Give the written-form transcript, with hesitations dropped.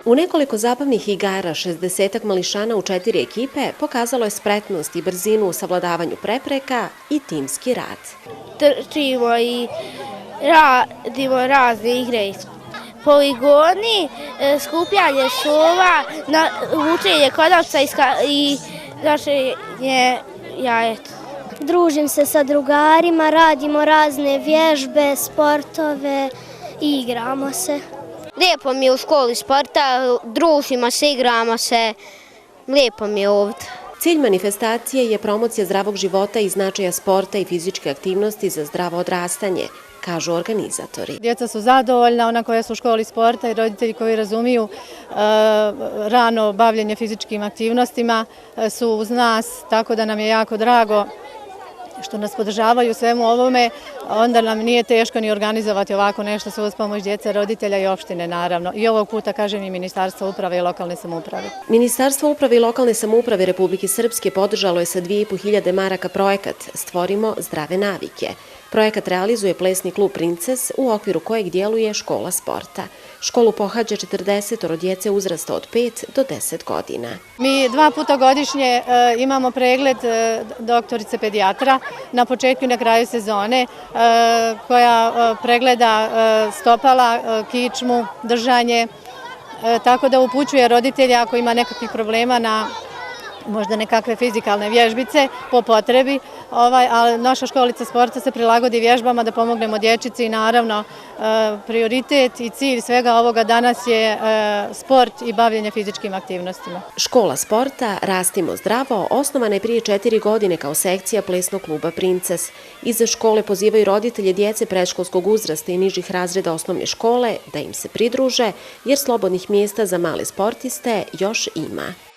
U nekoliko zabavnih igara 60-ak mališana u 4 ekipe pokazalo je spretnost i brzinu u savladavanju prepreka i timski rad. Trčimo i radimo razne igre. Poligoni, skupljanje sova, vučenje konopca i nošenje jajeta. Družim se sa drugarima, radimo razne vježbe, sportove i igramo se. Lijepo mi je u školi sporta, družimo se, igramo se, lijepo mi je ovdje. Cilj manifestacije je promocija zdravog života i značaja sporta i fizičke aktivnosti za zdravo odrastanje, kažu organizatori. Djeca su zadovoljna, ona koja su u školi sporta i roditelji koji razumiju rano bavljenje fizičkim aktivnostima su uz nas, tako da nam je jako drago što nas podržavaju u svemu ovome, onda nam nije teško ni organizovati ovako nešto sve uz pomoć djece, roditelja i opštine, naravno. I ovog puta, kažem, i Ministarstvo uprave i lokalne samouprave. Ministarstvo uprave i lokalne samouprave Republike Srpske podržalo je sa 2.500 maraka projekat Stvorimo zdrave navike. Projekat realizuje plesni klub Princes, u okviru kojeg djeluje škola sporta. Školu pohađa 40 djece uzrasta od 5 do 10 godina. Mi 2 puta godišnje imamo pregled doktorice pedijatra na početku i na kraju sezone koja pregleda stopala, kičmu, držanje, tako da upućuje roditelja ako ima nekakvih problema na možda nekakve fizikalne vježbice po potrebi, ali naša školica sporta se prilagodi vježbama da pomognemo dječici i naravno prioritet i cilj svega ovoga danas je sport i bavljenje fizičkim aktivnostima. Škola sporta Rastimo zdravo osnovana je prije 4 godine kao sekcija plesnog kluba Princes. Iza škole pozivaju roditelje djece predškolskog uzrasta i nižih razreda osnovne škole da im se pridruže jer slobodnih mjesta za male sportiste još ima.